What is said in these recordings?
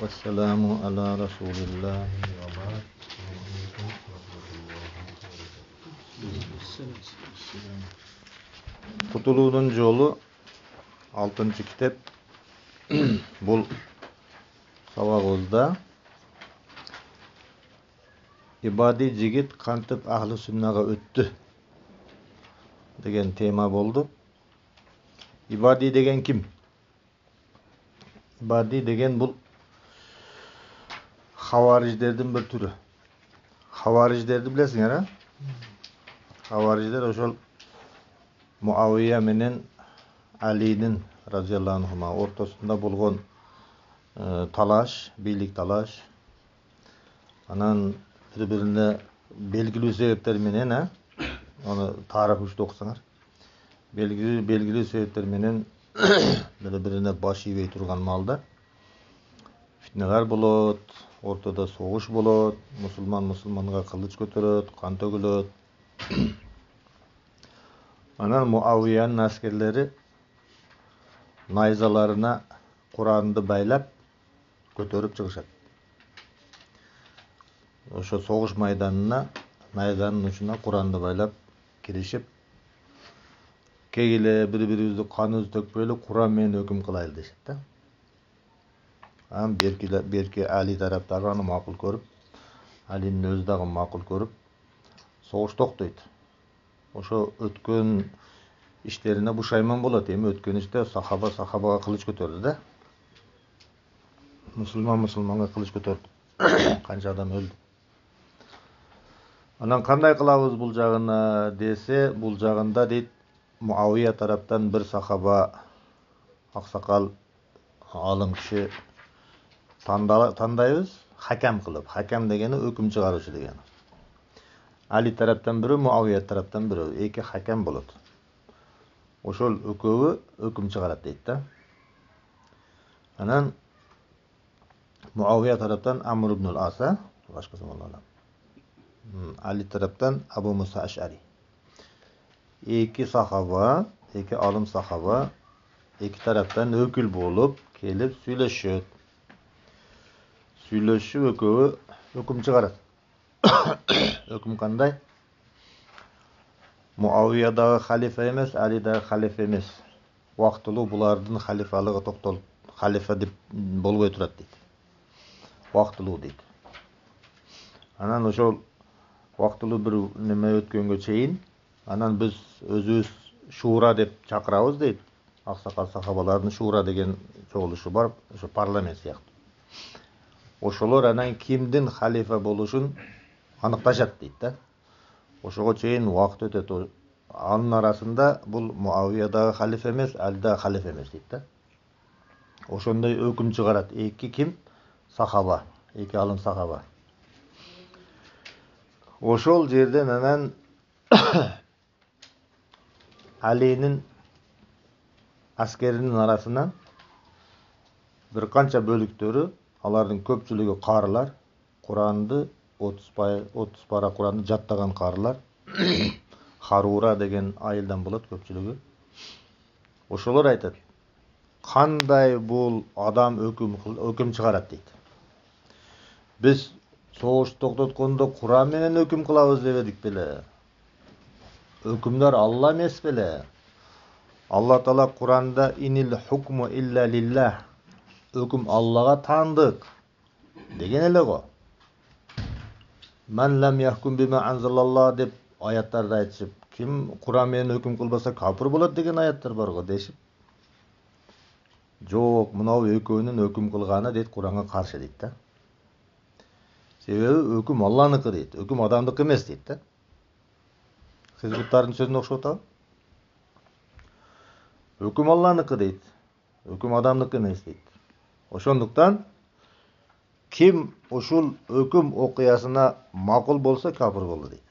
Vesselamu ala Resulillah ve ba'd. Kutuluğun yolu 6. kitap. Bul sabagızda ibadi jigit kantip ahli sünnaga öttü degen tema boldu. İbadi degen kim? İbadi degen bul havarijlerden bir türü. Havarijlerdi bilesiňer ha? Havarijler oşol Muaviye menen Ali'nin radıyallahu anhuma ortasında bolgon talaş, birlik talaş. Anan bir-birine belgili sebepler menen ha? Onu tarih üçte okusaňar. Belgili sebepler menen bir-birine baş ýibey turgan malda fitneler bolot, ortada soğuş bolot, musulmanga kılıç götüröt, kan tökülöt. Anan Muaviye'nin askerleri nayzalarına Kur'an'ды baylap götürüp çıkışat. Oşo soğuş maydanına nayzanın uçuna Kur'an'ды baylap kirişip kegile bir-biribizdi kanыбызды tökpöyle Kur'an menen höküm kılaylı deşet da. Berki Ali tarapdagı аны makul görüp, Ali'nin özü dagı makul görüp soğuş toktoyt. Oşo ötkön işlerine bu şayman bolat. Ötkön işte sahabaga kılıç götürdü da. Musulmanga kılıç götürdü. Kança adam öldü. Anan kanday kılabız bul jagına dese, bul jagında deyit Muaviye taraptan bir sahaba aksakal alım kişi tandayız hakem kılıp. Hakem degeni hüküm çıgarıcı degeni. Ali taraptan biri, Muaviye taraptan biri. Eki hakem bolat. Oşol ököwi hüküm çıgarat deyit da. Anan Muaviye taraftan Amr ibn al-As'a, başkası bolan. Ali taraftan Abu Musa Eş'ari. İki sahaba, iki alim sahaba, iki taraftan ökül bolup kelip süýleşýär. Süýleşip ököwi hüküm çıgarat. Hüküm kanday? Muaviye dağı halife emes, Ali dağı halife emes. Wagtly bulardyn halifalygy toktolyp, halife dip bolbay turat deyt. Wagtly deyt. Anan oşol wagtly bir neme ötkenge çeyin, anan biz özübüz şura dep çakırabız deyt. Aksakal sahabalardyň şura degen çoğuluşu bar, oşo parlament ýakty. Oşolar anan kimdin halife boluşun anyktaşat deyt da. Oşoga çeyin wagt ötet. Anın arasında bul Muaviye dağı halife emes, Ali dağı halife emes deyt da. Oşonday höküm çıgarat. Eki kim? Sahaba. Eki alim sahaba. Oşol жерden anan Ali'nin askerinin arasından bir kança bölüktörü, alardın köpçülüğü qarılar, Kur'an'ды 30 para Kur'an'ды jattagan qarılar. Harura degen ayıldan bolat köpçülüğü. Oşolar aytat. Kanday bul adam höküm çıgarat deyt. Biz soğuş toktatkonda Kur'an menen höküm kılabız debedik bile. Hökümler Allah emes bile. Allah Taala Kur'anda inil hukmu illa lillah. Höküm Allah'a tandık. Degen ele go. Men lem yahkum bima anzalallah dep ayatlarda aytışıp, kim Kur'an menen höküm kılbasa kafir bolat degen ayatlar bar go deşip. Jok, munaw ökönün höküm kılgany deyt Kur'an'a karşı deyt da. Sebebi höküm Allah'nıkı deyt. Höküm adamdyky emes deyt da. Hizbutlaryň sözüne okşoýar. Höküm Allah'nıkı deyt. Höküm adamdyky emes deyt. Oşonduktan kim oşul höküm okuyasyna makul bolsa kafir boldy deyt.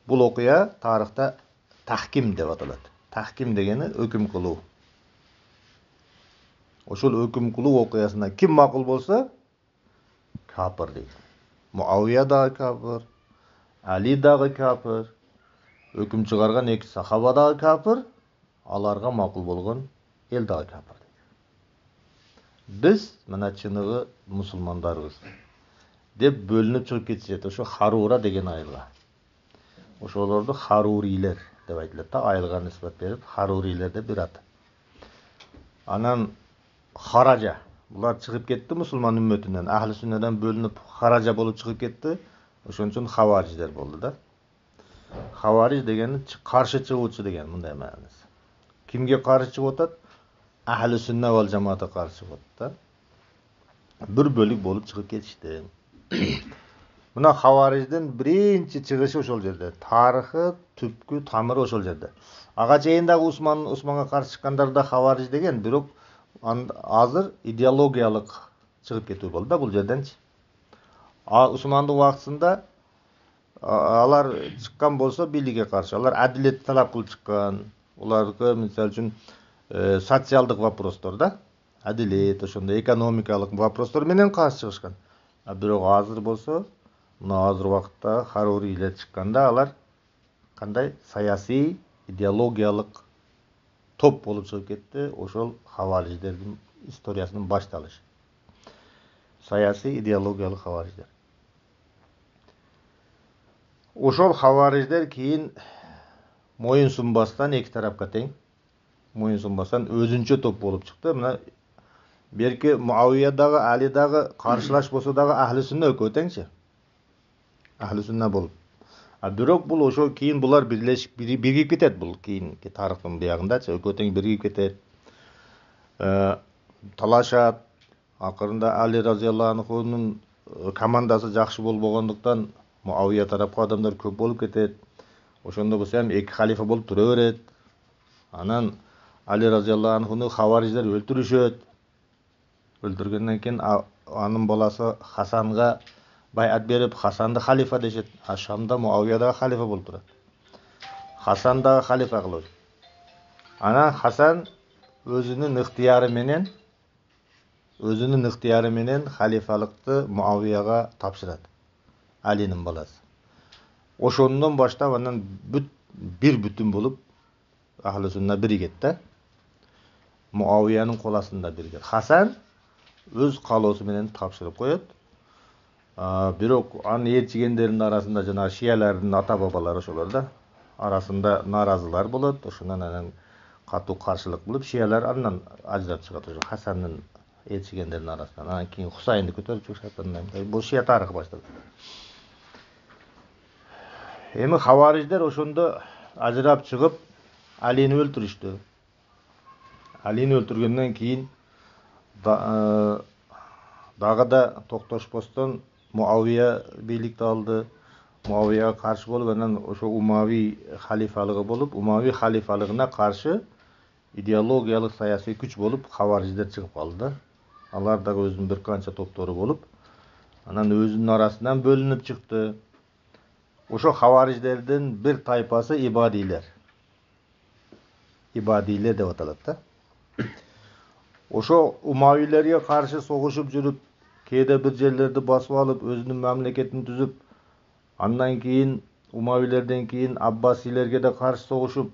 Bul okuya tarihta tahkim dep atalat. Tahkim degeni höküm kılуу. Oşul höküm kılуу okuyasyna kim makul bolsa kafir deyt. Muaviye da kafir, Ali da kafir, höküm çıgargan iki sahaba da kafir, alarga makul bolgan el da kafir deyt. Biz mына чыныгы мусулмандарбыз деп бөлүнүп чыгып кетишет. Ошо Харура деген айылга. Ошолорду Харурилер деп айтылат да, айылга нисбат берип, Харурилер деп бир аты. Анан Хаража. Булар чыгып кетти мусулман үммөтүнөн, ахли сүннөдөн бөлүнүп Хаража болуп чыгып кетти. Ошон үчүн Хавариждер болду да. Хавариж дегени каршы чыгуучу деген мындай мааниси. Кимге каршы чыгып атат? Ahli sünnet vel cemaate karşı çıktı. Bir bölük bolup çıkıp ketişti. Buna Havarijden birinci çıkışı oşol jerde. Tarixi, tüpkü, tamırı oşol jerde. Aga çeyindagi Osman'a karşı çıkanlar da Havarij degen, birok azır ideologiyalık çıkıp ketүү boldu da bul жерденчи. Osmanlı wagtында alar çıkkan bolsa birliğe karşı. Alar adilet talap kılıp çıkkan. Ularga misal üçün социалдык вопростор да, адилет, ошондой экономикалык вопростор менен каршы чыгышкан. Бирок азыр болсо, мына азыр убакытта Харурилер чыкканда алар кандай саясий, идеологиялык топ болуп чыгып кетти. Ошол Хавариждердин историясынын башталышы. Саясий, идеологиялык Хавариждер. Ошол Хавариждер кийин моюн сунбастан эки тарапка тең моюн сунбастан өзүнчө топ болуп чыкты. Мына берки Муавиядагы, Алидагы каршылаш болсо дагы ахли сүннө экөө теңчи. Ахли сүннө болуп. Бирок бул ошо кийин булар бирлешип биригип кетет, бул кийинки тарыхтын биягындачы экөө тең биригип кетет. Талашат. Акырында Али разыяллаху анхунун командасы жакшы болбогондуктан Муавия тарапка адамдар көп болуп кетет. Ошондо болсо эми эки халифа болуп тура берет. Анан Али разыяллаху анхуну Хавариждер өлтүрүшөт. Өлтүргөндөн кийин анын баласы Хасанга байат берип, Хасанды халифа дешет. Шамда Муавия дагы халифа болуп турат. Хасан дагы халифа кылып. Анан Хасан өзүнүн ыктыяры менен халифалыкты Муавияга тапшырат. Алинин баласы. Ошондон баштап анан бир бүтүн болуп ахли сүннө биригет да. Муавиянын кол астында биригет. Хасан өз каалоосу менен тапшырып коет. Бирок анын ээрчигендеринин арасында жана шиялардын ата бабалары ошолор да арасында наразылар болот. Ошондан анан катуу каршылык кылып, шиялар андан ажырап чыгат ошо Хасандын ээрчигендеринин арасынан. Анан кийин Хусайнды көтөрүп чыгышат. Бул шия тарыхы башталат. Эми Хавариждер ошондо ажырап чыгып Алини өлтүрүштү. Алини өлтүргөндөн кийин дагы да токтошпостон Муавия бийликти алды. Муавияга каршы болуп, анан ошо Умави халифалыгы болуп, Умави халифалыгына каршы идеологиялык саясий күч болуп Хавариждер чыгып калды. Алар дагы өзүнүн бир канча топтору болуп, анан өзүнүн арасынан бөлүнүп чыкты. Ошо Хавариждердин бир тайпасы ибадилер. Ибадилер деп аталат да. Ошо Умавилерге каршы согушуп жүрүп, кээде бир жерлерди басып алып, өзүнүн мамлекетин түзүп, андан кийин Умавилерден кийин Аббасилерге да каршы согушуп,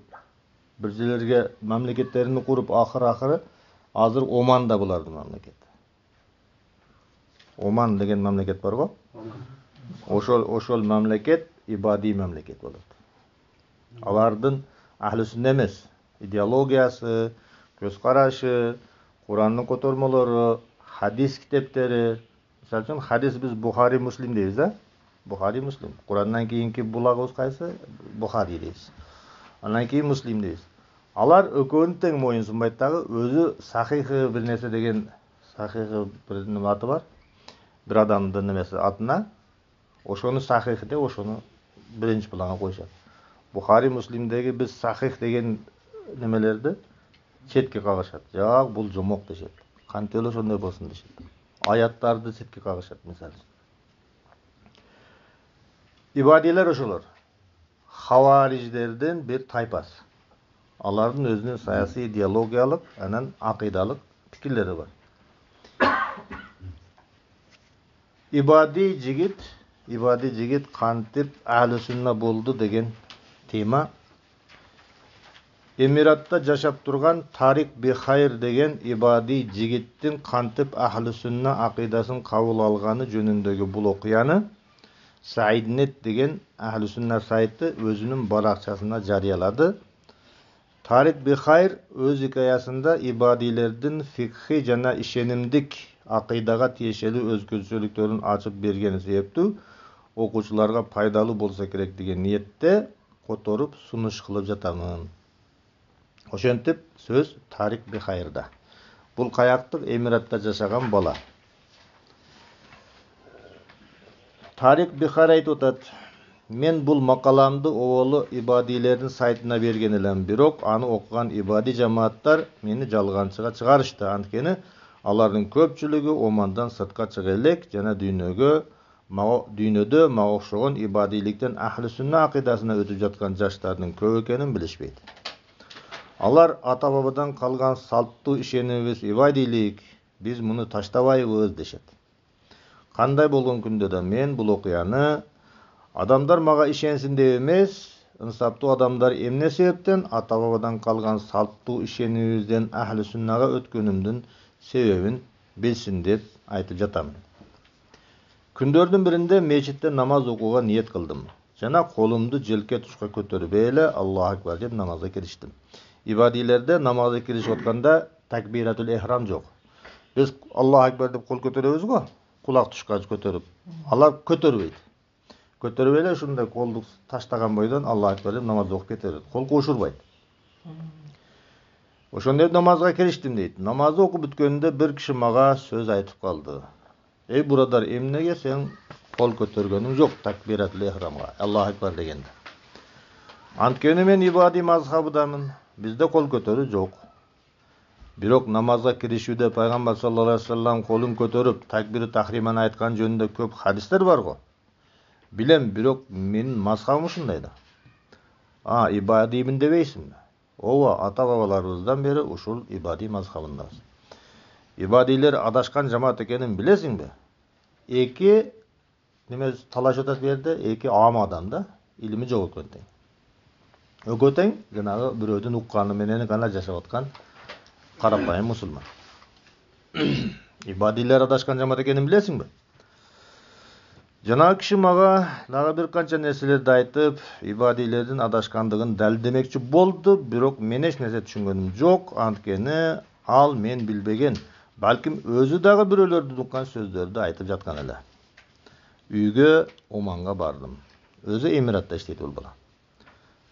бир жерлерге мамлекеттерин куруп, акыры азыр Оманда булардын мамлекети. Оман деген мамлекет бар го? Ошол мамлекет ибади мамлекет болот. Алардын ахли сүннө эмес, идеологиясы, көз карашы, Курандын котормолору, хадис китептери. Мисалы үчүн хадис биз Бухари Муслим дейбиз да? Бухари Муслим. Курандан кийинки булагыбыз кайсы? Бухари дейбиз. Андан кийин Муслим дейбиз. Алар экөөнү тең моюн сунбайт дагы, өзү Сахихи бир нерсе деген Сахихи бир неме аты бар. Бир адамдын немеси атына ошону Сахих деп ошону биринчи планга коюшат. Бухари Муслимдеги биз Сахих деген немелерди четке кагышат. Жак, бул жомок дешет. Кантип эле ошондой болсун дешет. Аяттарды четке кагышат мисалы. Ибадилер ошолор. Хавариждердин бир тайпасы. Алардын өзүнүн саясий, идеологиялык, анан акыйдалык пикирлери бар. Ибади жигит кантип ахли сүннө болду деген тема Эмиратта жашап турган Тарик Бихайр деген ибади жигиттин кантип ахли сүнна акыйдасын кабыл алганы жөнүндөгү бул окуяны Saidnet деген ahli sünnet сайты өзünün баракчасына жарыялады. Тарик Бихайр өз hikayasында ибадилердин фикхи жана ишенимдик акыйдага тиешелүү өзгөчөлүктөрүн ачып бергени себептүү окуучуларга пайдалуу болсо керек деген ниетте которуп сунуш кылып жатамын. Ошентип сөз Тарик Бихайрда. Бул каяктык Эмиратта жашаган бала. Тарик Бихайр айтып атат: "Мен бул макаламды оболу ибадилердин сайтына берген элем, бирок аны окуган ибади жамааттар мени жалганчыга чыгарышты. Анткени алардын көпчүлүгү омандан сыртка чыга элек жана дүйнөдө мага окшогон ибадиликтен ахли сүнна акыйдасына өтүп жаткан жаштардын көп экенин билишпейт. Алар ата-бабадан калган салттуу ишенимибиз ибадилик, биз муну таштабайбыз дешет. Кандай болгон күндө да мен бул окуяны адамдар мага ишенсин деп эмес, ынсаптуу адамдар эмне себептен ата-бабадан калган салттуу ишенимибизден ахли сүннага өткөнүмдүн себебин билсин деп айтып жатам. Күндөрдүн биринде мечитте намаз окууга ниет кылдым жана колумду желке тушка көтөрүп эле Аллаху акбар деп намазга кириштим. Ибадилерде намазга киришип атканда такбиратул ихрам жок. Биз Аллаху акбар деп кол көтөрөбүз го, кулак тушка көтөрүп. Алар көтөрбөйт. Көтөрүп эле ушундай колду таштаган бойдон Аллаху акбар деп намаз окуп кетет. Кол кошурбайт. Ошондой намазга кириштим дейт. Намазды окуп бүткөндө бир киши мага сөз айтып калды. Эй бурадар, эмнеге сен кол көтөргөнүң жок такбиратул ихрамга, Аллаху акбар дегенде? Анткени мен ибади мазхабыдамын. Бизде кол көтөрүү жок. Бирок намазга киришүүдө пайгамбар саллаллаху алейхи ва саллям колун көтөрүп такбиру тахриманы айткан жөнүндө көп хадистер бар го. Билем, бирок менин мазхабым ушундай да. Ибадимин дебейсиңби? Ооба, ата-бабаларыбыздан бери ушул ибади мазхабындабыз. Ибадилер адашкан жамаат экенин билесиңби? Эки неме талаш атат бу жерде, эки ам адам да, илими жок экен тең. Экөө тең жанагы бирөөдүн укканы менен гана жашап аткан карапайым мусулман. Ибадилер адашкан жамаат экенин билесиңби? Жанагы киши мага дагы бир канча нерселерди айтып, ибадилердин адашкандыгын далилдемекчи болду, бирок мен эч нерсе түшүнгөнүм жок, анткени ал мен билбеген, балким өзү дагы бирөөлөрдүн уккан сөздөрдү айтып жаткан эле. Үйгө оманга бардым. Өзү Эмиратта иштейт бул бала.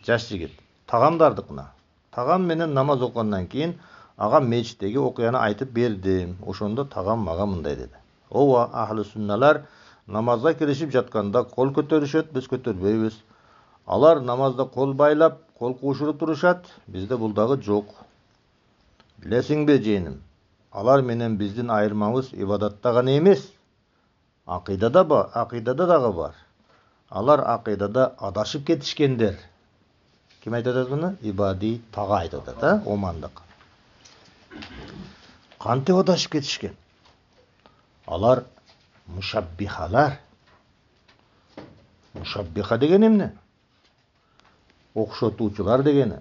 Жаш жигит. Тагамдардыкына. Тагам менен намаз окугандан кийин ага мечиттеги окуяны айтып бердим. Ошондо тагам мага мындай деди: "Ооба, ахли сүнналар намазга киришип жатканда кол көтөрүшөт, биз көтөрбөйбүз. Алар намазда кол байлап, кол кушуруп турушат, бизде бул дагы жок. Билесиңби, жээним, алар менен биздин айырмабыз ибадатта гана эмес, акыйдада дагы бар. Алар акыйдада адашып кетишкендер." Ким айтып атат муну? Ибади тага айтып атат, омандык. Кантип адашып кетишкен? Алар мушаббихалар. Мушаббиха деген эмне? Окшотуучулар дегени.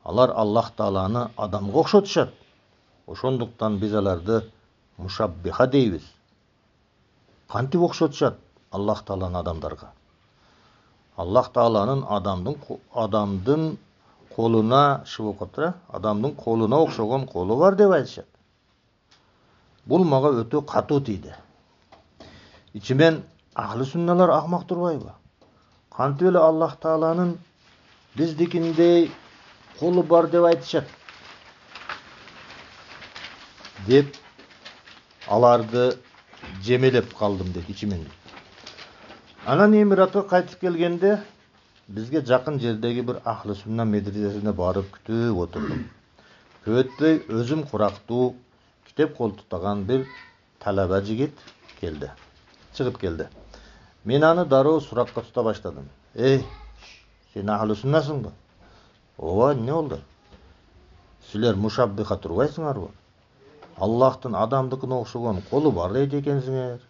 Алар Аллах Тааланы адамга окшотушат. Ошондуктан биз аларды мушаббиха дейбиз. Кантип окшотушат Аллах Тааланы адамдарга? Аллах Тааланын адамдын колуна шыбып калыптыр, адамдын колуна окшогон колу бар деп айтышат. Бул мага өтө катуу тийди. Ичимен ахли сүнналар акмак турбайбы? Кантип эле Аллах Тааланын биздикиндей колу бар деп айтышат? Деп аларды жемелеп калдым дейт ичимен. Анан Эмиратка кайтып келгенде бизге жакын жердеги бир ахли сүнна медресесине барып күтүп отурдум. Көп өтпөй өзүм курактуу китеп колтуктаган бир талаба жигит келди. Чыгып келди. Мен аны дароо суракка тута баштадым. Эй, сен ахли сүннасыңбы? Ооба, эмне болду? Силер мушаббиха турбайсыңарбы? Аллахтын адамдыкына окшогон колу бар дейт экенсиңер.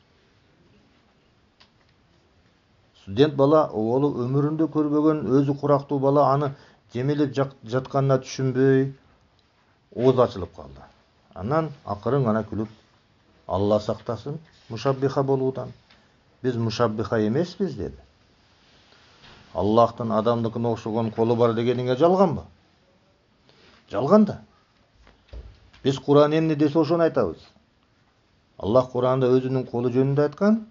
Студент бала, оболу өмүрүндө көрбөгөн өзү курактуу бала аны жемелеп жатқанына түшүнбөй ооз ачылып калды. Анан акырын гана күлүп, Алла сактасын мушаббиха болуудан. Биз мушаббиха эмеспиз деди. Аллахтын адамдыкына окшогон колу бар дегениңе жалганбы? Жалган да. Биз Кур'ан эмне десе ошону айтабыз. Аллах Кур'анда өзүнүн колу жөнүндө айткан.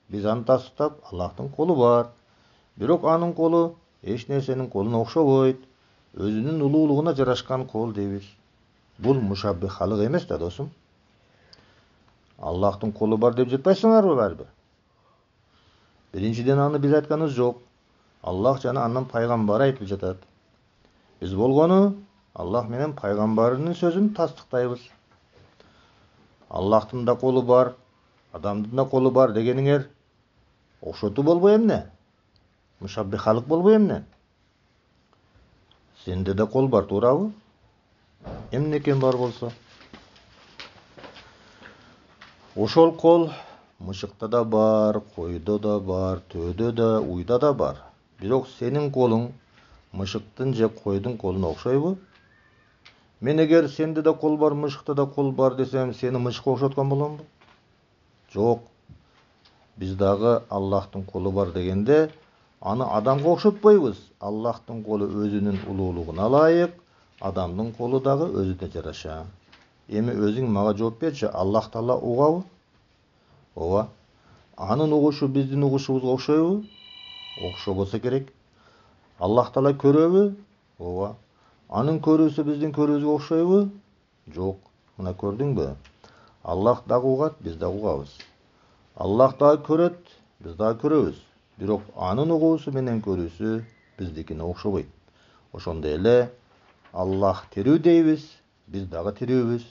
Биз аны тастап, Аллахтын колу бар. Бирок анын колу эч нерсенин колуна окшобойт. Өзүнүн улуулугуна жарашкан кол дейбиз. Бул мушаббихалык эмес да, досум. Аллахтын колу бар деп жатпайсыңарбы барбы? Биринчиден аны биз айтканыбыз жок. Аллах жана анын пайгамбары айтып жатат. Биз болгону Аллах менен пайгамбарынын сөзүн тастыктайбыз. Аллахтын да колу бар, адамдын да колу бар дегениңер окшотуу болбой эмне? Мушаббихалык болбой эмне? Сенде да кол бар, туурабы? Эмне экен бар болсо? Ошол кол мышыкта да бар, койдо да бар, төөдө да, уйда да бар. Бирок сенин колуң мышыктын же койдун колуна окшойбу? Мен эгер сенде да кол бар, мышыкта да кол бар десем, сени мышыкка окшоткон боломбу? Жок. Биз дагы Аллахтын колу бар дегенде, аны адамга окшотпойбуз. Аллахтын колу өзүнүн улуулугуна ылайык, адамдын колу дагы өзүнө жараша. Эми өзүң мага жооп берчи, Аллах Таала угабы? Ооба. Анын угушу биздин угушубузга окшойбу? Окшобосо керек. Аллах Таала көрөбү? Ооба. Анын көрүүсү биздин көрүүбүзгө окшойбу? Жок. Мына көрдүңбү? Аллах дагы угат, биз дагы угабыз. Аллах дагы көрөт, биз дагы көрөбүз. Бирок анын угуусу менен көрүүсү биздикине окшобойт. Ошондой эле Аллах тирүү дейбиз, биз дагы тирүүбүз.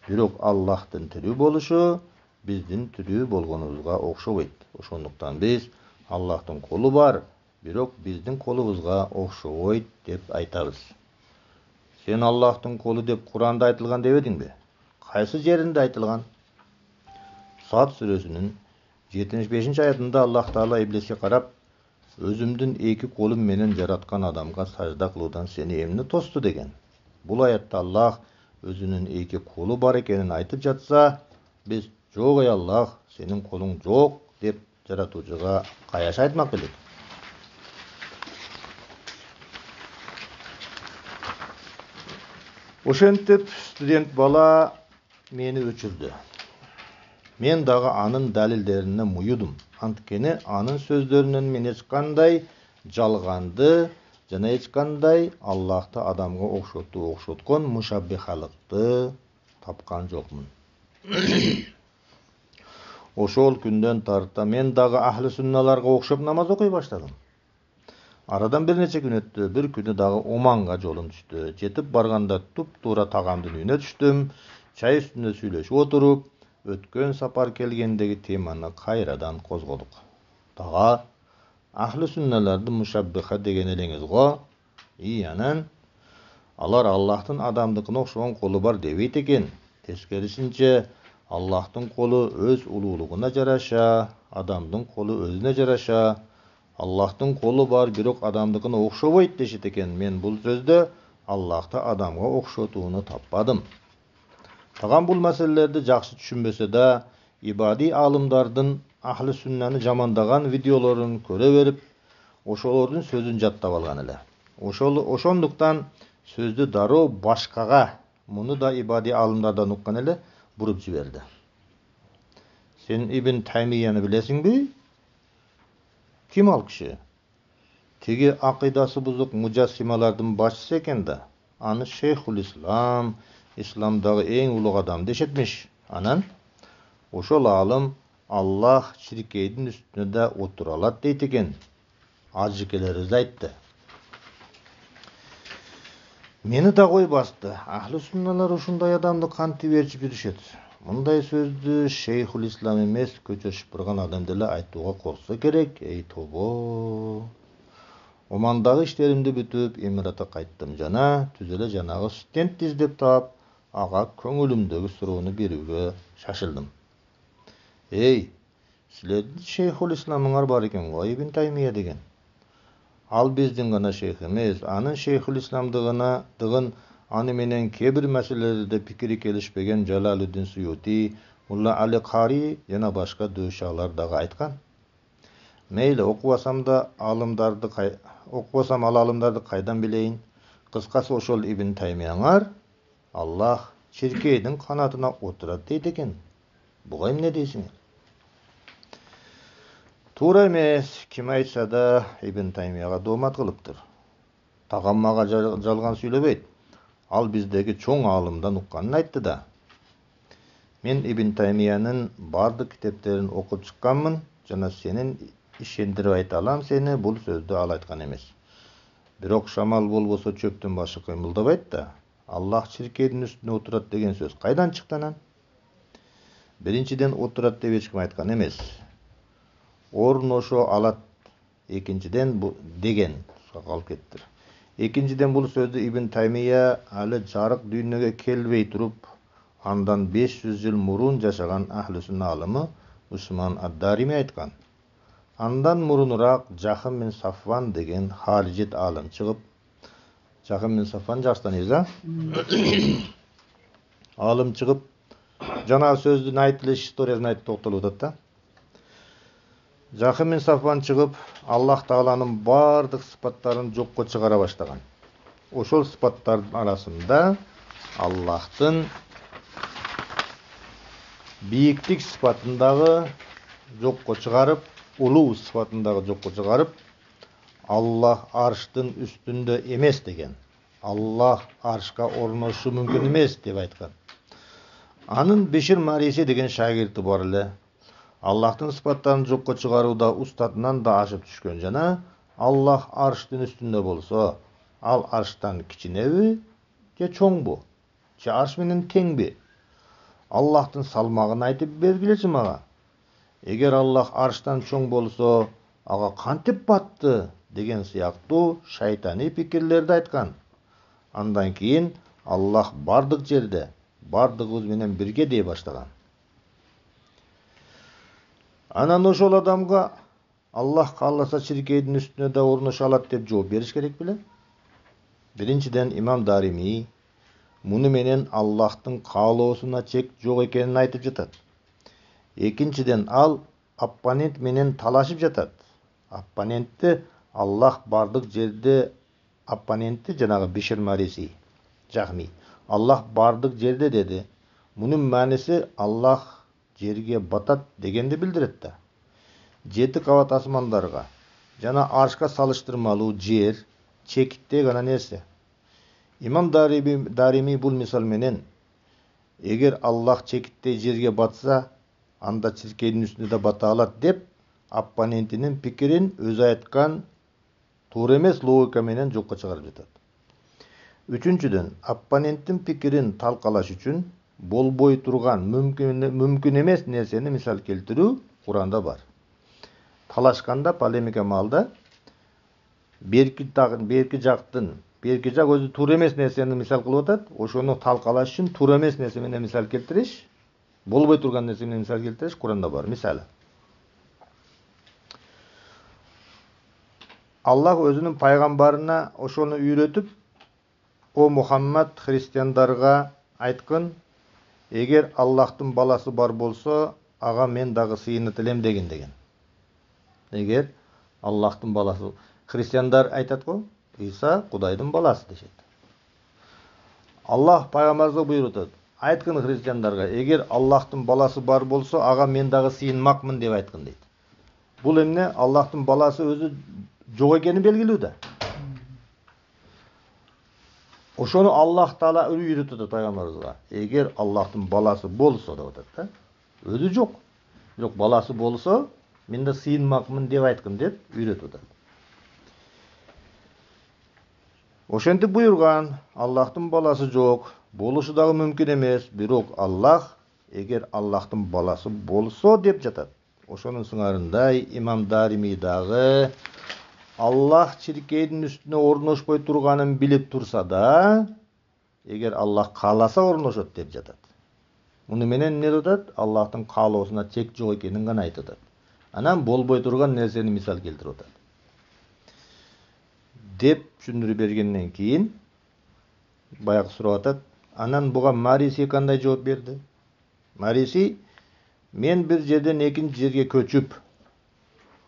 Бирок Аллахтын тирүү болушу биздин тирүү болгонубузга окшобойт. Ошондуктан биз Аллахтын колу бар, бирок биздин колубузга окшобойт деп айтабыз. Сен Аллахтын колу деп Кур'анда айтылган дебедиңби? Кайсы жеринде айтылган? Сад сүрөсүнүн 75-аятында Аллах Таала Иблиске карап, өзүмдүн эки колум менен жараткан адамга сажда кылуудан сени эмне тосту деген. Бул аятта Аллах өзүнүн эки колу бар экенин айтып жатса, биз жок ey Аллах, сенин колуң жок деп жаратуучуга каяш айтмак элек. Ошентип студент бала мени өчүрдү. Мен дагы анын далилдерине муюдум. Анткени анын сөздөрүнөн мен эч кандай жалганды жана эч кандай Аллахты адамга окшоткон мушаббихалыкты тапкан жокмун. Ошол күндөн тарта мен дагы ахли сунналарга окшоп намаз окуй баштадым. Арадан бир нече күн өттү. Бир күнү дагы Оманга жолум түштү. Жетип барганда туп-туура тагамдын үйүнө түштүм. Чай үстүндө сүйлөшүп отуруп, өткөн сапар келгендеги теманы кайрадан козгодук. Дага ахли сунналарды мушаббиха деген элеңиз го. Анан алар Аллахтын адамдыкына окшогон колу бар дебейт экен. Тескерисинче Аллахтын колу өз улуулугуна жараша, адамдын колу өзүнө жараша. Аллахтын колу бар, бирок адамдыкына окшобойт дешет экен. Мен бул сөздө Аллахты адамга окшотууну таппадым. Таган бул маселелерди жакшы түшүнбөсө да, ибади алымдардын ахли суннаны жамандаган видеолорун көрө берип, ошолордун сөзүн жаттап алган эле. Ошондуктан сөздү дароо башкага, муну да ибади алымдардан уккан эле, буруп жиберди. Сен Ибн Таймияны билесиңби? Ким ал киши? Тиги акыйдасы бузук мужассималардын башчысы экен да. Аны Шейхул Ислам, исламдагы эң улуг адам дешетмиш. Анан ошол алым Аллах чиркейдин үстүнө да отура алат дейт экен. Ажыкелерибиз айтты. Мени да ой басты. Ахли сунналар ушундай адамды кантип ээрчип жүрүшөт? Мындай сөздү Шейхул Ислам эмес, көчөшүп барган адам деле айтууга корксо керек. Эй тобо. Омандагы иштеримди бүтүп, Эмиратка кайттым жана түз эле жанагы студентти издеп таап, ага көңүлүмдөгү суроону берүүгө шашылдым. Эй, силердин Шейхул Исламыңар бар экен го, Ибн Таймия деген. Ал биздин гана шейх эмес, анын шейхул исламдыгын аны менен кээ бир маселелерде пикири келишпеген Жалалуддин Суюти, Мулла Али Кари жана башка дөшалар дагы айткан. Мейли окубасам ал алымдарды кайдан билейин? Кыскасы ошол Ибн Таймияңар Аллах чиркейдин канатына отурат дейт экен. Буга эмне дейсиңер? Туура эмес, ким айтса да Ибн Таймияга доомат кылыптыр. Тагаммага жалган сүйлөбөйт. Ал биздеги чоң алымдан укканын айтты да. Мен Ибн Таймиянын бардык китептерин окуп чыкканмын, жана сенин ишендирип айта алам сени, бул сөздү ал айткан эмес. Бирок шамал болбосо чөптүн башы кыймылдабайт да. Аллах чиркейдин үстүнө отурат деген сөз кайдан чыкты анан? Биринчиден отурат деп эч ким айткан эмес. Орношо алат. Экинчиден деген калып кеттир. Экинчиден бул сөздү Ибн Таймия алы жарык дүйнөгө келбей туруп, андан 500 жыл мурун жашаган Ахлүсүнна алымы Усман ад-Дарими айткан. Андан мурунураак Жахым бин Сафван деген харижит алым чыгып, Жахым бин Сафван жаштан алым чыгып, жана сөздүн айтылыш историясын айтып токтолуп атат да. Жахым бин Сафван чыгып, Аллах Тааланын бардык сыпаттарын жокко чыгара баштаган. Ошол сыпаттардын арасында Аллахтын бийиктик сыпатындагы жокко чыгарып, улуу сыпатындагы жокко чыгарып, Аллах арштын үстүндө эмес деген. Аллах аршка орношу мүмкүн эмес деп айткан. Анын Бишир Мариси деген шагирти бар эле. Аллахтын сыпаттарын жокко чыгарууда устатынан да ашып түшкөн жана Аллах арштын үстүндө болсо, ал арштан кичинеби же чоңбу? Же арш менен теңби? Аллахтын салмагын айтып бергилечи мага. Эгер Аллах арштан чоң болсо, ага кантип батты деген сыяктуу шайтани пикирлерди айткан. Андан кийин Аллах бардык жерде, бардыгыбыз менен бирге дей баштаган. Анан ошол адамга Аллах кааласа чиркейдин үстүнө да орношо алат деп жооп бериш керек беле? Биринчиден Имам Дарими муну менен Аллахтын каалоосуна чек жок экенин айтып жатат. Экинчиден ал оппонент менен талашып жатат. Оппонентти Аллах бардык жерде, оппонентти жанагы Бишир Мариси, Жахми. Аллах бардык жерде деди. Мунун мааниси Аллах жерге батат дегенди билдирет да. 7 кабат асмандарга жана аршка салыштырмалуу жер чекиттей гана нерсе. Имам Дарими бул мисал менен эгер Аллах чекиттей жерге батса, анда чиркейдин үстүнө да бата алат деп оппонентинин пикирин өзү айткан туура эмес логика менен жокко чыгарып жатат. Үчүнчүдөн, оппоненттин пикирин талкалаш үчүн болбой турган мүмкүн эмес нерсени мисал келтирүү Куранда бар. Талашканда, полемика маалда берки жак өзү туура эмес нерсени мисал кылып атат, ошону талкалаш үчүн туура эмес нерсе менен мисал келтириш, болбой турган нерсе менен мисал келтириш Куранда бар. Мисалы, Аллах өзүнүн пайгамбарына ошону үйрөтүп, о Мухаммад христиандарга айткын, эгер Аллахтын баласы бар болсо, ага мен дагы сыйынат элем деген. Эгер Аллахтын баласы, христиандар айтат го, Иса Кудайдын баласы дешет. Аллах пайгамбарга буйрутат, айткын христиандарга, эгер Аллахтын баласы бар болсо, ага мен дагы сыйынмакмын деп айткын дейт. Бул эмне? Аллахтын баласы өзү жок экени белгилүү да. Ошону Аллах Таала үйрөтөт пайгамбарыбызга. Эгер Аллахтын баласы болсо деп атат да. Өзү жок. Жок, баласы болсо, мен да сыйынмакмын деп айткын деп үйрөтөт атат. Ошентип буйрган, Аллахтын баласы жок, болушу дагы мүмкүн эмес, бирок Аллах эгер Аллахтын баласы болсо деп жатат. Ошонун сыңарындай Имам Дарими дагы Аллах чиркейдин үстүнө орношпой турганын билип турса да, эгер Аллах кааласа орношот деп жатат. Муну менен эмне деп атат? Аллахтын каалоосуна чек жок экенин гана айтып атат. Анан болбой турган нерсени мисал келтирип атат. деп түшүндүрүп бергенден кийин баягы сурап атат. Анан буга Мариси кандай жооп берди? Мариси, мен bir жерден экинчи жерге көчүп,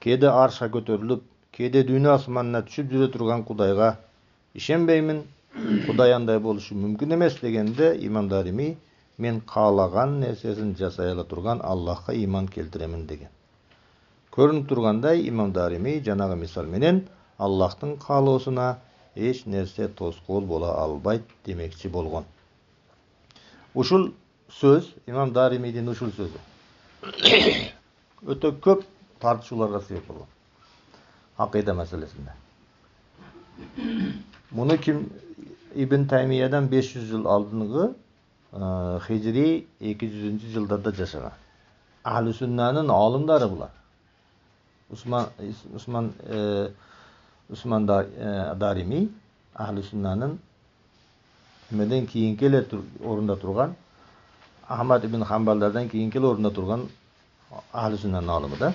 кээде аршка көтөрүлүп, кээде дүйнө асманына түшүп жүрө турган Кудайга ишенбеймин. Кудай андай болушу мүмкүн эмес дегенде имам Дарими мен каалаган нерсесин жасай ала турган Аллахка иман келтиремин деген. Көрүнүп тургандай имам Дарими жанагы мисал менен Аллахтын каалоосуна эч нерсе тоскоол боло албайт демекчи болгон. Ушул сөз имам Даримидин ушул сөзү өтө көп тартышууларга себеп болгон акыйда маселесинде. Муну ким Ibn Taymiyyadan 500 yıl алдыңғы Hicri 200. жылдарда жашаган. Ahli Sünnanın alımları bular. Usman Darimi Ahli Sünnanın meden kiyinkeler orunda turgan Ahmad ibn Hanballardan kiyinkeler orunda turgan Ahli Sünnanın alımı da.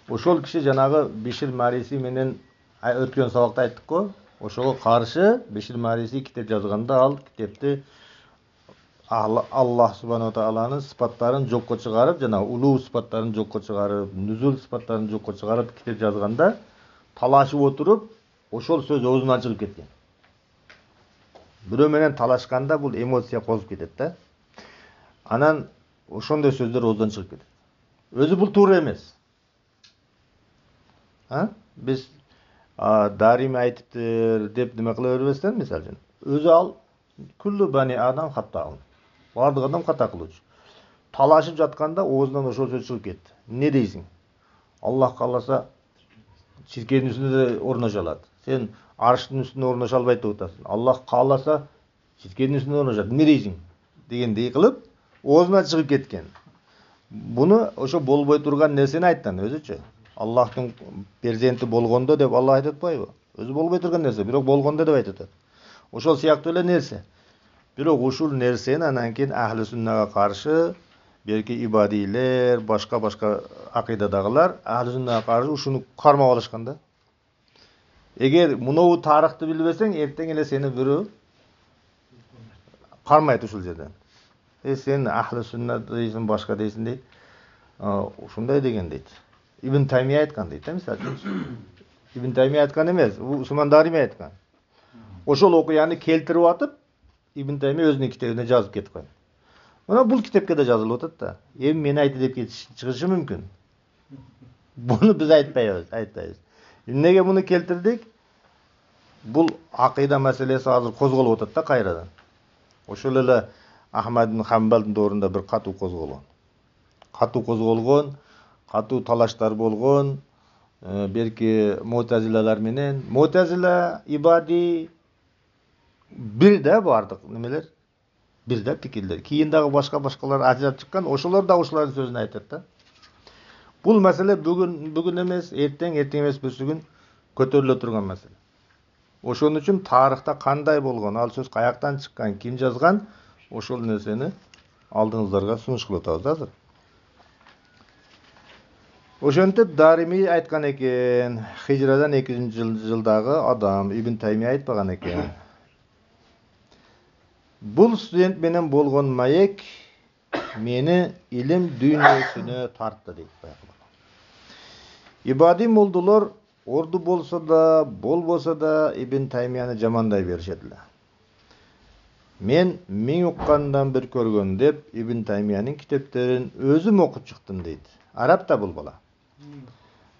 Oşol kişi janagı Bişir Marisi menen ötkөн sabakta ayttık ko. Oşoga karşı Bişir Marisi kitap yazganda al kitapты Allah subhanahu wa ta'alanın sıfatlarını jokko çıgarıp, jana uluu sıfatlarını jokko çıgarıp, nüzul sıfatlarını jokko çıgarıp kitap yazganda talaşıp oturup oşol söz özünden çıkıp ketken. Biri menen talaşkanda bul emosiya kozup ketet da. Anan oşonday sözler özünden çıkıp ketet. Özü bul tуура эмес. Biz Darimi aytıptır dep nima kıla berбестен misal üчүн. Özü al kullu bani adam hattaun. Бардык адам ката кылуучу. Талашып жатканда оозунан ошол сөз чыгып кетти. Не дейсиң? Аллах кааласа чиркенин үстүнө да орношо алат. Сен арштын үстүнө орношо албайт деп атасың. Аллах кааласа чиркенин үстүнө орношот. Эмне дейсиң? Дегендей кылып оозунан чыгып кеткен. Буну ошо болбой турган нерсени айткан өзүчө. Аллахтын перзенти болгондо деп Аллах айтып атпайбы? Өзү болбой турган нерсе, бирок болгондо деп айтып атат. Ошол сыяктуу эле нерсе. Бирок ушул нерсени анан кийин Ahli Sünnага каршы белки ибадийлер, башка акыйдадагылар Ahli Sünnага каршы ушуну кармап алышкан да. Эгер муну тарыхты билбесең, эртең эле сени бирөө кармайт ушул жерден. Сен Ahli Sünna дейсиң, башка дейсиң дейт. Ушундай деген дейт. Ibn Taymiyya ayткан дейт, мисалы. Ibn Taymiyya ayткан эмес, Усман Дарими ayткан. Ошол окуяны келтирип атып, Ibn Taymiyya өзүнүн китебине жазып кетип койгон. Мына бул китепке да жазылып атат да. Эми мени айтты деп чыгышы мүмкүн. Буну биз айтпайбыз. Эмнеге муну келтирдик? Бул акыйда маселеси азыр козголуп атат да кайрадан. Ошол эле Ахмад ibn Hanbalдын доорунда бир катуу козголгон. Катуу талаштар болгон. Белки Мутазилалар менен. Мутазила, ибади бир да бардык немелер. Бир да пикирлер. Кийин дагы башкалар ажырап чыккан, ошолор да ушулардын сөзүн айтат да. Бул маселе бүгүн эмес, эртең эмес бүрсүгүн көтөрүлө турган маселе. Ошон үчүн тарыхта кандай болгон, ал сөз каяктан чыккан, ким жазган, ошол нерсени алдыңыздарга сунуш кылып атабыз азыр. Ошентип Дарими айткан экен, Хижрадан 200-жылдагы адам Ibn Taymiyya айтпаган экен. Бул студент менен болгон маек мени илим дүйнөсүнө тартты дейт баягы. Ибади молдулар орду болсо да, болбосо да Ibn Taymiyяны жамандай беришет эле. Мен миң уккандан бир көргөн деп Ibn Taymiyянын китептерин өзүм окуп чыктым дейт. Арабта бул бала.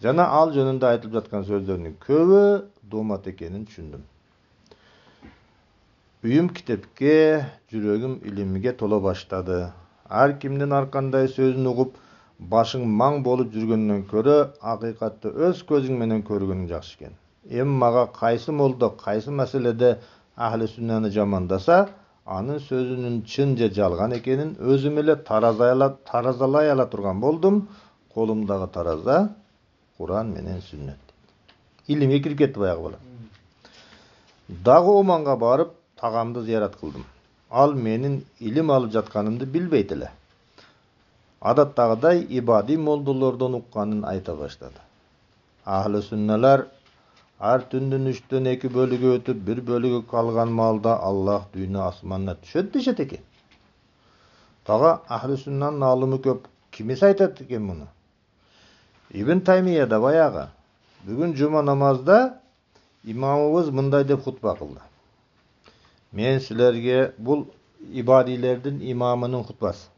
Жана ал жөнүндө айтылып жаткан сөздөрдүн көбү доомат экенин түшүндүм. Үйүм китепке, жүрөгүм илимге тола баштады. Ар кимдин ар кандай сөзүн угуп, башың маң болуп жүргөндөн көрө, акыйкатты өз көзүң менен көргөнүң жакшы экен. Эми мага кайсы молдо, кайсы маселеде Ahli Sünnаны жамандаса, анын сөзүнүн чын же жалган экенин өзүм эле таразалай ала турган болдум. Колумдагы тараза Куран менен сүннөт. Илимге кирип кетти баягы бала. Дагы Оманга барып, тагамды зыярат кылдым. Ал менин илим алып жатканымды билбейт эле. Адаттагыдай ибади молдолордон укканын айта баштады. Ahli Sünnalar ар түндүн 3төн 2 бөлүгү өтүп 1 бөлүгү калган маалда Аллах дүйнө асманына түшөт дешет экен. Тага ахли сүннанын алымы көп. Кимиси айтат экен муну? Ибн Таймия да баягы. Бүгүн жума намазда имамыбыз мындай деп хутба кылды. Мен силерге бул ибадилердин имамынын хутбасы.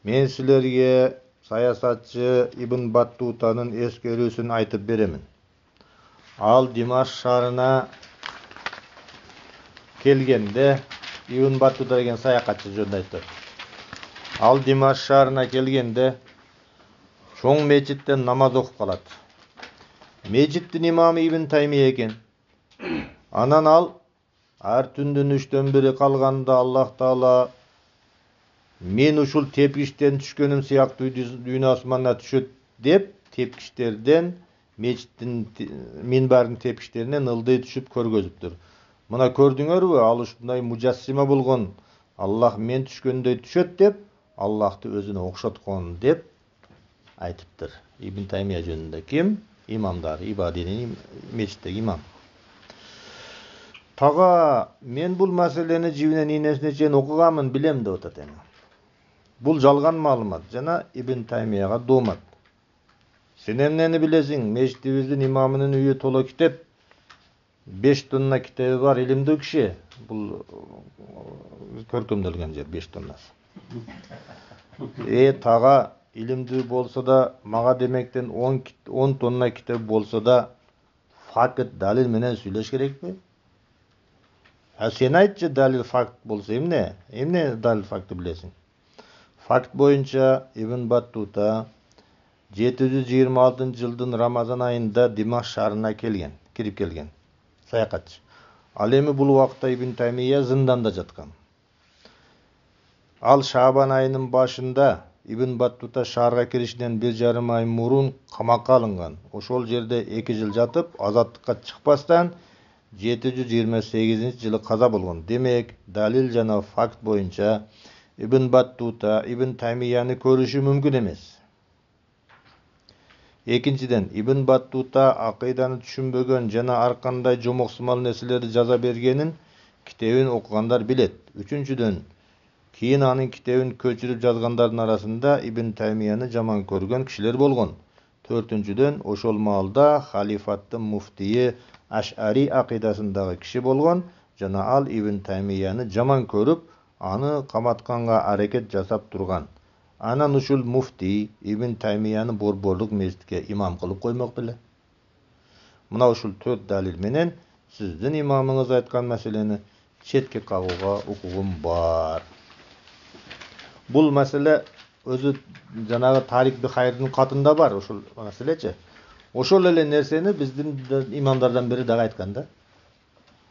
Мен силерге саясатчы Ибн Баттутанын эскерүүсүн айтып беремин. Ал Димаш шаарына келгенде, Ибн Баттута деген саякатчы жөнүндө айтты. Ал Димаш шаарына келгенде чоң мечиттен намаз окуп калат. Мечиттин имамы Ибн Таймия экен. Анан ал ар түндүн 3төн 1 калганда Аллах Таала мен ушул тепкичтен түшкөнүм сыяктуу дүйнө асманына түшөт деп тепкичтерден мечиттин минбардын тепкичтеринен ылдый түшүп көргөзүптүр. Мына көрдүңөрбү? Ал ушундай мужассима болгон. Аллах мен түшкөндөй түшөт деп Аллахты өзүнө окшоткон деп айтыптыр. Ибн Таймия жөнүндө ким? Имамдар, ибадинин мечиттеги имам. Тага мен бул маселени жибинен ийнесине чейин окуганмын, билем деп атат эми. Бул жалган маалымат жана Ибн Таймияга доомат. Сен эмнени билесиң? Мечитибиздин имамынын үйү толо китеп. 5 тонна китеби бар, илимдүү киши. Бул көркөмдөлгөн жер 5 тоннасы. Тага илимдүү болсо да, мага демектен 10 тонна китеп болсо да, факт далил менен сүйлөш керекпи? Сен айтчы, далил факт болсо эмне? Эмне далил факты билесиң? Факт боюнча Ибн Баттута 726-жылдын Рамазан айында Димаш шаарына кирип келген. Саякатчы. Ал эми бул убакта Ибн Таймия зынданда жаткан. Ал Шабан айынын башында Ибн Баттута шаарга киришинен 1,5 ай мурун камакка алынган. Ошол жерде 2 жыл жатып, азаттыкка чыкпастан 728-жылы каза болгон. Демек, далил жана факт боюнча Ибн Баттута Ибн Таймияны көрүшү мүмкүн эмес. Экинчиден, Ибн Баттута акыйданы түшүнбөгөн жана ар кандай жомоксумал нерселерди жаза бергенин китебин окугандар билет. Үчүнчүдөн, кийин анын китебин көчүрүп жазгандардын арасында Ибн Таймияны жаман көргөн кишилер болгон. Төртүнчүдөн, ошол маалда халифаттын муфтийи Аш'ари акыйдасындагы киши болгон жана ал Ибн Таймияны жаман көрүп, аны каматканга аракет жасап турган. Анан ушул муфтий Ибн Таймияны борборлук мечитке имам кылып коймок беле. Мына ушул 4 далил менен сиздин имамыңыз айткан маселени четке кагууга укугум бар. Бул маселе өзү жанагы Тарик Бихайрдын катында бар, ушул маселечи. Ошол эле нерсени биздин имамдардан бири дагы айткан да.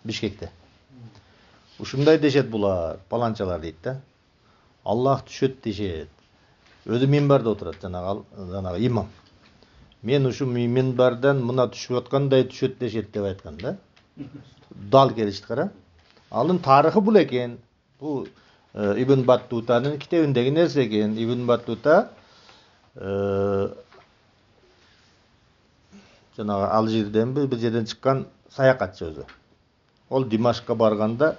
Бишкекте. Ушундай дешет булар, паланчалар дейт да. Аллах түшөт дешет. Өзү минбарда отурат жанагы имам. Мен ушу минбардан мына түшүп аткандай түшөт дешет деп айткан да. Дал келишти кара. Алын тарыхы бул экен. Бул Ибн Баттутанын китебиндеги нерсе экен. Ибн Баттута жанагы Алжирден бир жерден чыккан саякатчы өзү. Ол Димашка барганда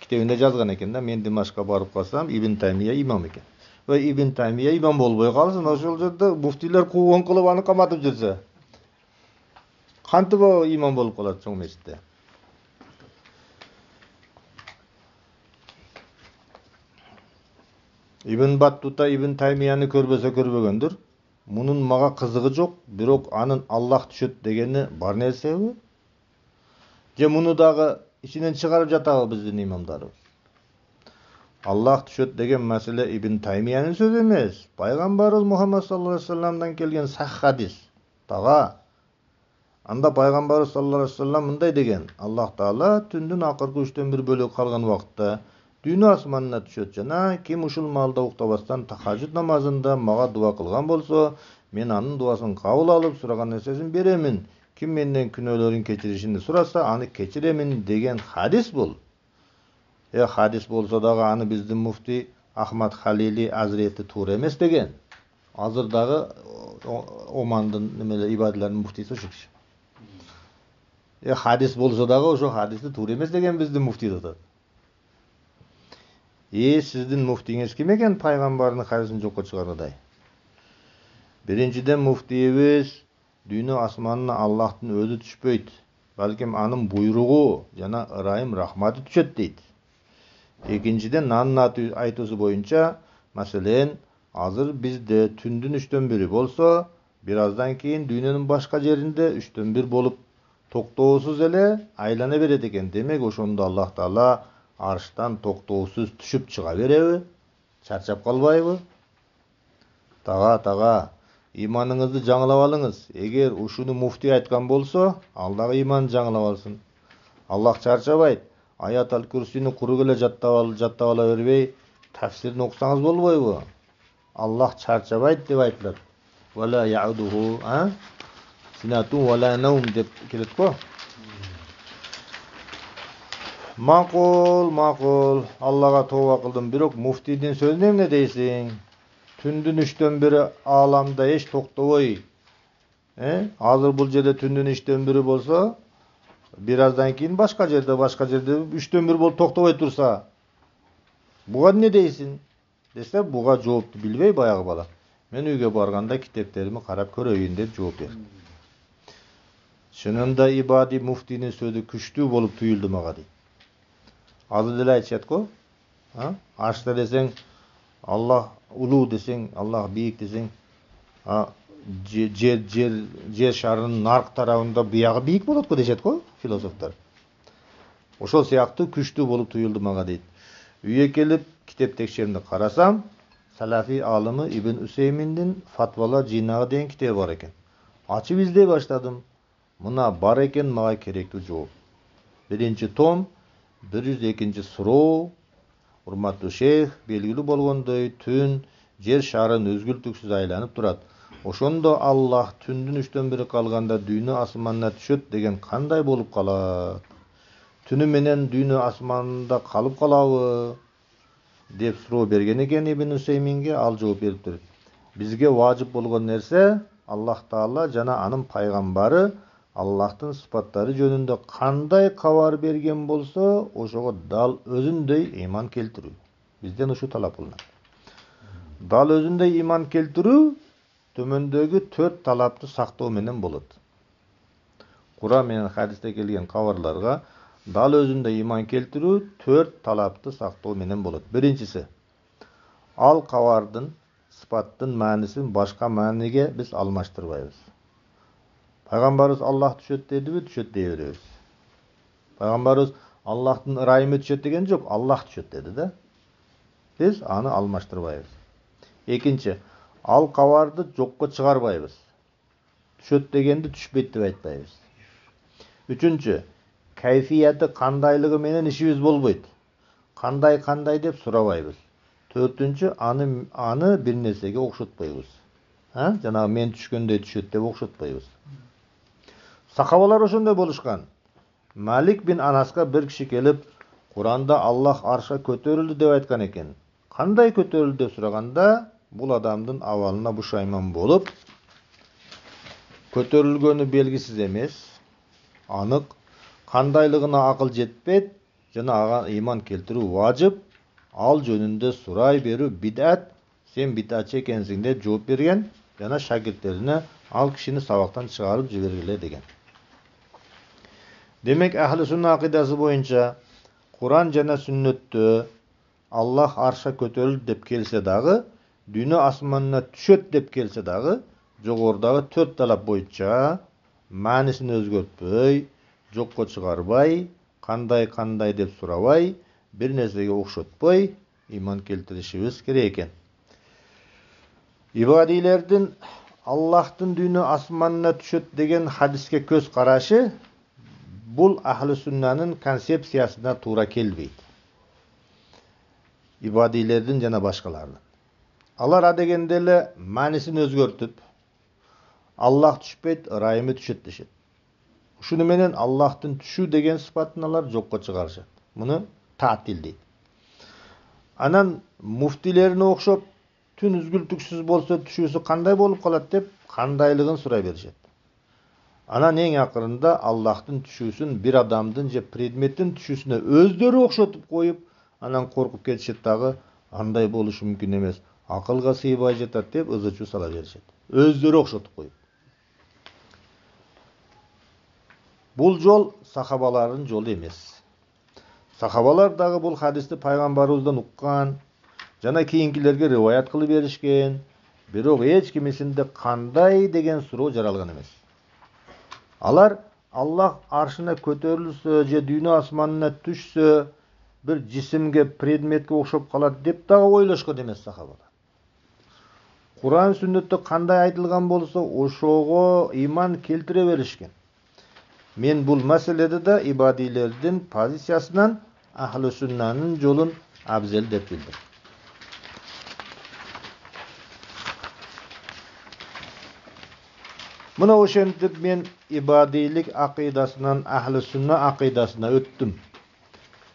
китебинде жазган экен да, мен Димашка барып калсам, Ибн Таймия имам экен. Ибн Таймия имам болбой калсын, ошол жерде муфтилер кууган кылып аны каматып жүрсө. Кантип имам болуп калат чоң мечитте? Ибн Баттута Ибн Таймияны көрбөсө көрбөгөндүр. Мунун мага кызыгы жок, бирок анын Аллах түшөт дегени бар нерсеби? Же муну дагы ичинен чыгарып жатабы биздин имамдарыбыз? Аллах түшөт деген маселе Ибн Таймиянын сөзү эмес. Пайгамбарыбыз Мухаммад саллаллаху алейхи вассаламдан келген сах хадис. Тага анда пайгамбарыбыз саллаллаху алейхи вассалам мындай деген: Аллах Таала түндүн акыркы 3төн 1 бөлүгү калган убакытта дүйнө асманына түшөт жана ким ушул маалда уктабастан тахажжуд намазында мага дуа кылган болсо, мен анын дуасын кабыл алып, сураган нерсесин беремин. Ким менден күнөөлөрүн кечиришини сураса, аны кечиремин деген хадис бул. Хадис болсо дагы аны биздин муфти Ахмад Халили Азирети туура эмес деген. Азыр дагы Омандын ибадилердин муфтиси ушу киши. Hadis bolsa dagы ошо хадисти туура эмес деген биздин муфтий атат. Сиздин муфтиңиз ким экен пайгамбардын хадисин жокко чыгаргыдай? Биринчиден муфтиybиz дүйнө асманына Аллахтын өзү түшпөйт, балким анын буйругу жана ырайым рахматы түшөт дейт. Экинчиден анын айтуусу боюнча, маселен, азыр бизде түндүн 3/1 болсо, бир аздан кийин дүйнөнүн башка жеринде 3/1 болуп токтоосуз эле айлана берет экен. Демек, ошондо Аллах Таала арштан токтоосуз түшүп чыга береби? Чарчап калбайбы? Тага, иманыңызды жаңылап алыңыз. Эгер ушуну муфтий айткан болсо, ал дагы иман жаңылап алсын. Аллах чарчабайт. Аят аль-Курсини курук эле жаттап ала бербей, тафсирин окусаңыз болбойбу? Аллах чарчабайт деп айтылат. Вала яудуху, синату вала наум деп келет го. Макул, Аллага тооба кылдым. Бирок муфтийдин сөзүнө эмне дейсиң? Түндүн 3/1 ааламда эч токтобой. Азыр бул жерде түндүн 3/1 болсо, бир аздан кийин башка жерде 3/1 болуп токтобой турса, буга эмне дейсиң? Десе, буга жоопту билбей баягы бала. Мен үйгө барганда китептерими карап көрөйүн деп жооп берди. Чынында ибади муфтинин сөзү күчтүү болуп туюлду мага дейт. Азыр деле айтышат го. Ашта десең, Аллах улуу десең, Аллах бийик десең, жер шарынын наркы тарабында буягы бийик болот го дешет го философтор. Ошол сыяктуу күчтүү болуп туюлду мага дейт. Үйгө келип китеп текшеримди карасам, Салафи алымы Ибн Усейминдин Фатвалар жыйнагы деген китеби бар экен. Ачып издей баштадым. Мына бар экен мага керектүү жооп. Биринчи том, 102 суроо. Урматтуу шейх, белгилүү болгондой, түн жер шарын өзгүлтүксүз айланып турат. Ошондо Аллах түндүн 3/1 калганда дүйнө асманына түшөт деген кандай болуп калат? Түнү менен дүйнө асманында калып калабы? Деп суроо берген экен Ибн Усейминге. Ал жооп бериптир. Бизге важып болгон нерсе Аллах Таала жана анын пайгамбары Аллахтын сыпаттары жөнүндө кандай кабар берген болсо, ошого дал өзүндөй иман келтирүү. Бизден ушу талап кылынат. Дал өзүндөй иман келтирүү төмөндөгү 4 талапты сактоо менен болот. Куран менен хадисте келген кабарларга дал өзүндөй иман келтирүү 4 талапты сактоо менен болот. Биринчиси, ал кабардын сыпаттын маанисин башка мааниге биз алмаштырбайбыз. Пайгамбарыбыз Аллах түшөт дедиби, түшөт дей беребиз. Пайгамбарыбыз Аллахтын ырайымы түшөт деген жок, Аллах түшөт деди да. Биз аны алмаштырбайбыз. Экинчи, ал кабарды жокко чыгарбайбыз. Түшөт дегенди түшпөйт деп айтпайбыз. Үчүнчү, кайфияты кандайлыгы менен ишибиз болбойт. Кандай деп сурабайбыз. Төртүнчү, аны бир нерсеге окшотпойбуз. Жанагы мен түшкөндөй түшөт деп окшотпойбуз. Сахабалар ошондой болушкан. Малик бин Анаска бир киши келип, Куранда Аллах аршка көтөрүлдү деп айткан экен. Кандай көтөрүлдү деп сураганда, бул адамдын абалына бушайман болуп, көтөрүлгөнү белгисиз эмес, анык, кандайлыгына акыл жетпейт, жана ага иман келтирүү важып, ал жөнүндө сурай берүү бидат, сен бидатчы экенсиң деп жооп берген, жана шакирттерине ал кишини сабактан чыгарып жибергиле деген. Демек, ахли сунна акыйдасы боюнча Куран жана сүннөттө Аллах аршка көтөрүлдү деп келсе дагы, дүйнө асманына түшөт деп келсе дагы, жогорудагы 4 талап боюнча маанисин өзгөртпөй, жокко чыгарбай, кандай деп сурабай, бир нерсеге окшотпой иман келтиришибиз керек экен. Ибадилердин Аллахтын дүйнө асманына түшөт деген хадиске көз карашы бул ахли суннанын концепциясына туура келбейт. Ибадилердин жана башкалардын. Алар адегенде эле маанисин өзгөртүп, Аллах түшпөйт, ырайымы түшөт дешет. Ушуну менен Аллахтын түшүү деген сыпатын алар жокко чыгарышат. Муну таатил дейт. Анан муфтилерине окшоп, түн үзгүлтүксүз болсо түшүүсү кандай болуп калат деп кандайлыгын сурай беришет. Анан эң акырында Аллахтын түшүүсүн bir адамдын же предметтин түшүүсүнө өздөрү окшотуп коюп, анан коркуп кетишет дагы, андай болушу мүмкүн эмес. Акылга сыйбай жатат деп ызы-чуу сала беришет. Өздөрү окшотуп коюп. Бул жол сахабалардын жолу эмес. Сахабалар дагы бул хадисти пайгамбарыбыздан уккан, жана кийинкилерге риваят кылып беришкен. Бирок эч кимисинде кандай деген суроо жаралган эмес. Алар Аллах аршына көтөрүлсө же дүйнө асманына түшсө, bir cisimge, predmetke okşop kalat dep dağı oylashgan emas sahabalar. Kur'an sünnette kanday aytılgan bolsa oşogo iman keltire berişken. Men bul meselede de ibadilerden pozisiyasından ahli sünnanın yolun abzel dep bildim. Muna oşentip men ibadilik akidasından ahli sünna akidasına öttüm.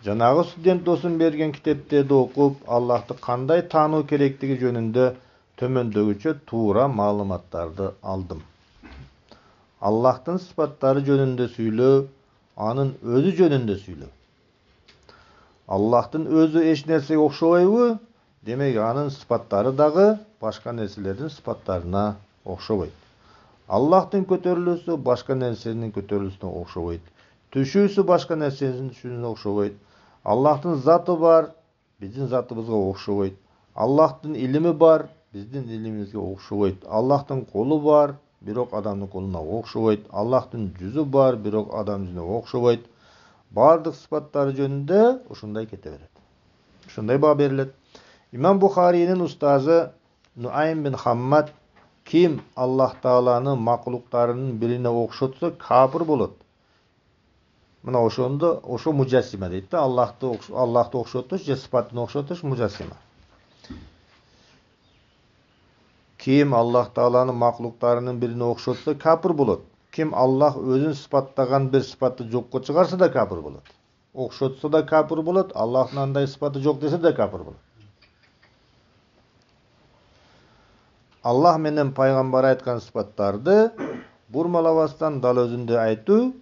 Janagı student dosum bergen kitepтерди okup Allah'ты kanday tanuu kerektigi jönünde tömöndөгүчө tuura malumattарды aldım. Allah'tın sıfatları jönünde süylöp, anın özü jönünde süylöp. Allah'tın özü eç nersege okşobayбы? Demek anın sıfatları dagı başka nerselerdin sıfatlarına okşobayt. Allah'tın kötörülüsü başka nersenin kötörülüsüne okşobayt. Түшүүсү başka nersenin түшүүsüne okşobayt. Allah'tın zatı var, bizim zatımızga okşobayt. Allah'tın ilimi var, bizim ilimimizge okşobayt. Allah'tın kolu var, birok adamın koluna okşobayt. Allah'tın yüzü var, birok adam yüzüne okşobayt. Bardık sıfatları jönünde uşunday kete beret. Uşunday bağ berilet. İmam Bukhari'nin ustazı Nuaym bin Hammad kim Allah Taala'nın mahluklarının birine okşotsa kafir bolat. Mına oşonda oşo mujassima deydi. Allah'ta okşotuş, je sıfatını okşotuş mujassima. Kim Allah Taala'nın mahluklarının birine okşotsa kafir bolat. Kim Allah özün sıfatlagan bir sıfatı jokko çıgarsa da kafir bolat. Okşotsa da kafir bolat, Allah'ın anday sıfatı jok dese de kafir bolat. Allah menen paygambara aytkan sıfatlardı burmalabastan dal özünde aytуу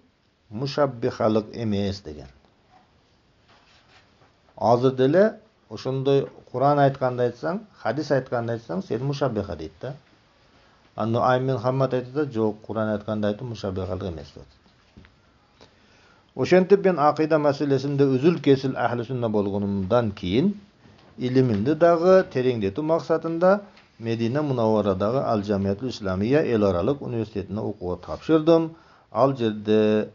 muşabbihalık emes degen. Azır dele oşondoy Kur'an aytkanda aytsaң, hadis aytkanda aytsaң, sen muşabbiha deyt da. Anno Aymin Hammad aytsa, jok Kur'an aytkanda aytуу muşabbihalık emes deyt. Oşentip ben akida meselesinde üzül kesil ahli sünnet bolgunumdan keyin ilimimdi dagı terengdetүү maksatında Medine Munawwaradagı Al Jamiatul İslamiye El Aralık Üniversitetine okuğa tapşırdım. Al jerde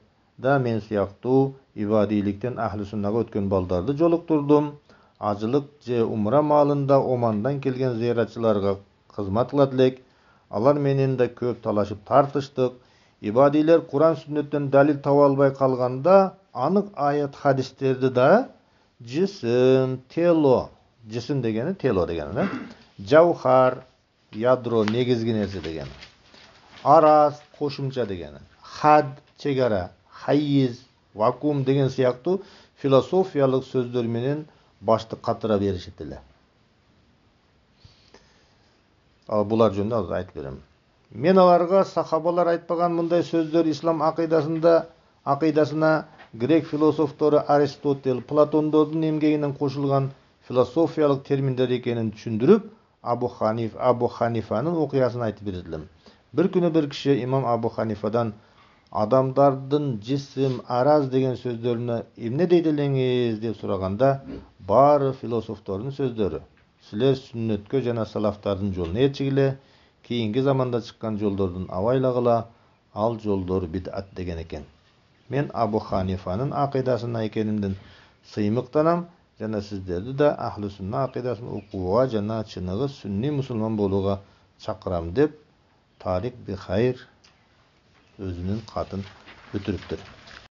da men siyaktуу ibadilikten ahli sünnaga ötken baldardy jolukturdum. Ajılık je umra malında Omandan kelgen ziyaratçılarga hizmet kılatlek. Alar menen de köp talaşıp tartıştık. İbadiler Kur'an sünnetten dalil taba alбай kalganda anık ayet hadislerdi da cisim, telo, cisim degeni telo degeni. Jawhar, yadro, negizgi nerse degeni. Aras, koşumça degeni. Had, çegara, hayyiz, vakum degen siyaktуу filosofiyalık sözler menen başты katıra berişetile. Bular jönünde az aytып berem. Men alarga sahabalar aytpagan mындай sözler İslam akidasına Grek filosoftoru Aristotel, Platondordun emgeginden koşulgan filosofiyalık terminler ekenin düşündürüp Abu Hanifa'nın okuyasını aytып berdilim. Bir günü bir kişi İmam Abu Hanifa'dan adamdardın cisim, araz degen sözlerine emne deydileňiz dep suraganda bari filosoftorun sözleri. Siler sünnetke jana salaftardın joluna erçigile, keyingi zamanda çıkkan joldordun avaylagıla, al joldor bid'at degen eken. Men Abu Hanifa'nın akidasyna ekenimden sıymıktanam, jana sizlerdi de ahli sünnet akidasyny okuwa jana çynygy sünni musulman boluga çakyram dep Tarik bir hayır özünün katın götürüptür.